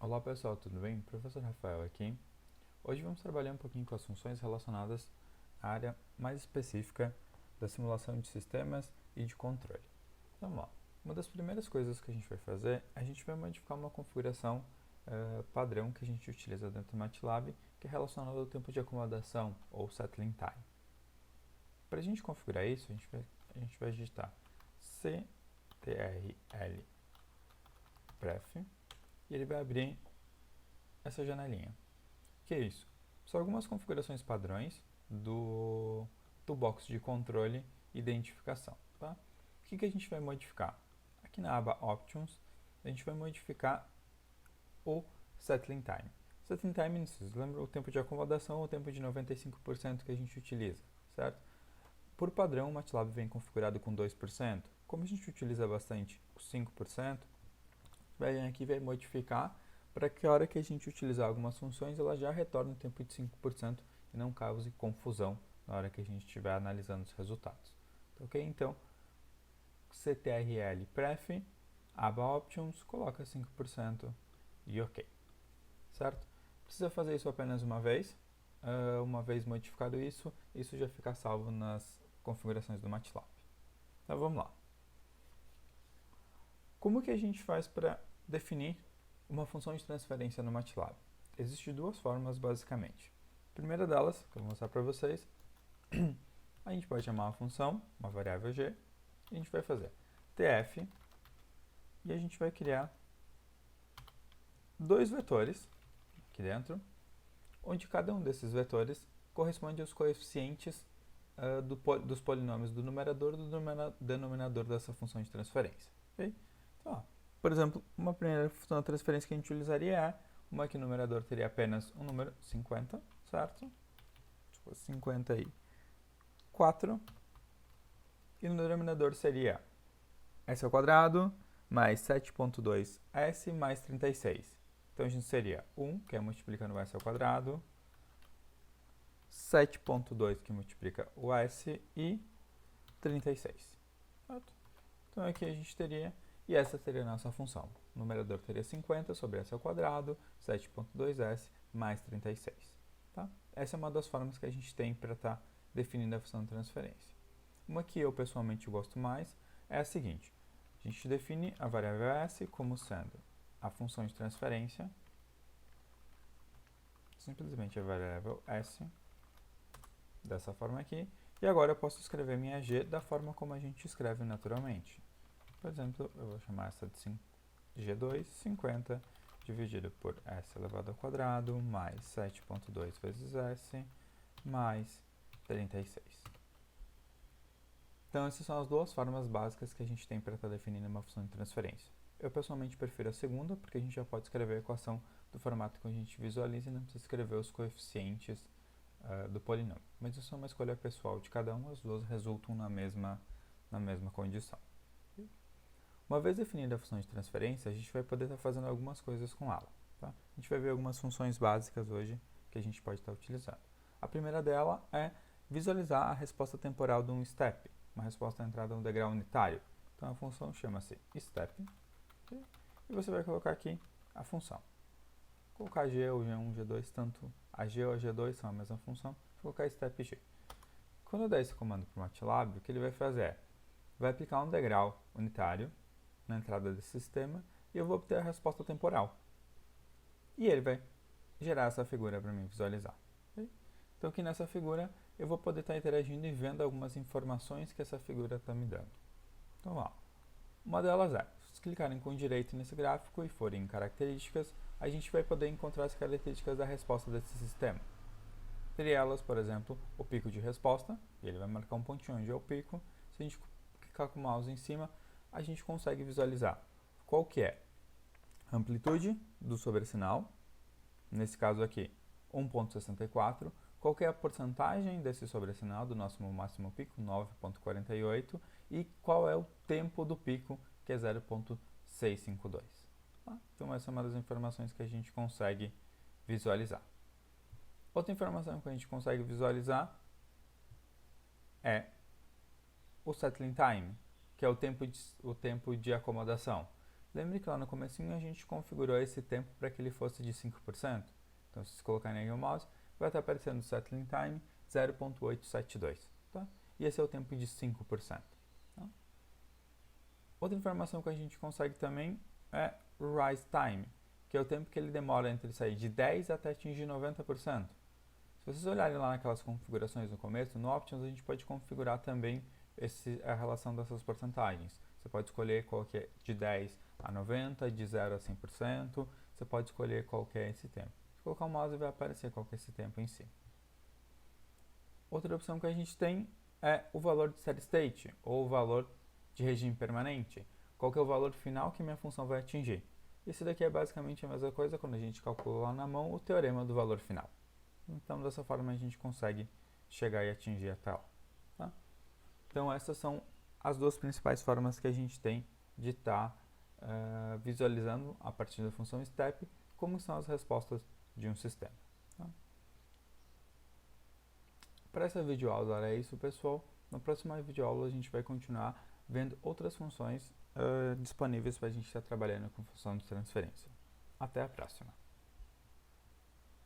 Olá pessoal, tudo bem? Professor Rafael aqui. Hoje vamos trabalhar um pouquinho com as funções relacionadas à área mais específica da simulação de sistemas e de controle. Então, vamos lá. Uma das primeiras coisas que a gente vai fazer, a gente vai modificar uma configuração padrão que a gente utiliza dentro do MATLAB, que é relacionada ao tempo de acomodação, ou settling time. Para a gente configurar isso, a gente vai digitar ctrl pref e ele vai abrir essa janelinha. Que é isso? São algumas configurações padrões do box de controle e identificação. Tá? O que a gente vai modificar? Aqui na aba Options, a gente vai modificar o Settling Time. Settling Time, vocês lembram o tempo de acomodação ou o tempo de 95% que a gente utiliza, certo? Por padrão, o MATLAB vem configurado com 2%. Como a gente utiliza bastante os 5%, vai aqui vai modificar para que a hora que a gente utilizar algumas funções, ela já retorne o tempo de 5% e não cause confusão na hora que a gente estiver analisando os resultados. Ok? Então, ctrl pref, aba options, coloca 5% e ok. Certo? Precisa fazer isso apenas uma vez. Uma vez modificado isso, isso já fica salvo nas configurações do MATLAB. Então vamos lá. Como que a gente faz para definir uma função de transferência no MATLAB? Existem duas formas, basicamente. A primeira delas, que eu vou mostrar para vocês, a gente pode chamar uma função, uma variável g, e a gente vai fazer tf, e a gente vai criar dois vetores aqui dentro, onde cada um desses vetores corresponde aos coeficientes dos polinômios do numerador e do denominador dessa função de transferência. Okay? Então, por exemplo, uma primeira função de transferência que a gente utilizaria é uma que o numerador teria apenas um número 50, certo? Tipo, 54. E no denominador seria s ao quadrado mais 7.2s mais 36. Então, a gente seria 1, que é multiplicando o s ao quadrado, 7.2, que multiplica o s, e 36. Certo? Então, aqui a gente teria, e essa seria a nossa função. O numerador teria 50 sobre s ao quadrado, 7.2s mais 36. Tá? Essa é uma das formas que a gente tem para estar definindo a função de transferência. Uma que eu pessoalmente gosto mais é a seguinte. A gente define a variável s como sendo a função de transferência, simplesmente a variável s, dessa forma aqui, e agora eu posso escrever minha g da forma como a gente escreve naturalmente. Por exemplo, eu vou chamar essa de g2, 50, dividido por s elevado ao quadrado, mais 7.2 vezes s, mais 36. Então, essas são as duas formas básicas que a gente tem para estar definindo uma função de transferência. Eu pessoalmente prefiro a segunda, porque a gente já pode escrever a equação do formato que a gente visualiza e não precisa escrever os coeficientes do polinômio. Mas isso é uma escolha pessoal de cada um, as duas resultam na mesma condição. Uma vez definida a função de transferência, a gente vai poder estar fazendo algumas coisas com ela. Tá? A gente vai ver algumas funções básicas hoje que a gente pode estar utilizando. A primeira dela é visualizar a resposta temporal de um step, uma resposta à entrada de um degrau unitário. Então a função chama-se step, okay? E você vai colocar aqui a função. Vou colocar g ou g1, g2, tanto a g ou a g2 são a mesma função, vou colocar step g. Quando eu der esse comando para o MATLAB, o que ele vai fazer é, vai aplicar um degrau unitário na entrada desse sistema e eu vou obter a resposta temporal. E ele vai gerar essa figura para mim visualizar. Okay? Então aqui nessa figura eu vou poder estar interagindo e vendo algumas informações que essa figura está me dando. Então lá, uma delas é, se clicarem com direito nesse gráfico e forem em características, a gente vai poder encontrar as características da resposta desse sistema. Entre elas, por exemplo, o pico de resposta, e ele vai marcar um pontinho onde é o pico. Se a gente clicar com o mouse em cima, a gente consegue visualizar qual que é a amplitude do sobresinal, nesse caso aqui 1.64, qual que é a porcentagem desse sobresinal do nosso máximo pico, 9.48, e qual é o tempo do pico, que é 0.652. Tá? Então essa é uma das informações que a gente consegue visualizar. Outra informação que a gente consegue visualizar é o settling time, que é o tempo de acomodação. Lembre que lá no comecinho a gente configurou esse tempo para que ele fosse de 5%. Então, se você colocar aí o mouse, vai estar aparecendo o settling time 0.872. Tá? E esse é o tempo de 5%. Tá? Outra informação que a gente consegue também é o rise time, que é o tempo que ele demora entre sair de 10 até atingir 90%. Se vocês olharem lá naquelas configurações no começo, no Options a gente pode configurar também a relação dessas porcentagens. Você pode escolher qual que é de 10 a 90, de 0 a 100%, você pode escolher qual que é esse tempo. Se colocar o mouse vai aparecer qual que é esse tempo em si. Outra opção que a gente tem é o valor de steady state, ou o valor de regime permanente. Qual que é o valor final que minha função vai atingir. Esse daqui é basicamente a mesma coisa quando a gente calcula lá na mão o teorema do valor final. Então, dessa forma, a gente consegue chegar e atingir até lá. Tá? Então, essas são as duas principais formas que a gente tem de estar visualizando, a partir da função step, como são as respostas de um sistema. Tá? Para essa videoaula era isso, pessoal. Na próxima videoaula, a gente vai continuar vendo outras funções disponíveis para a gente estar trabalhando com função de transferência. Até a próxima!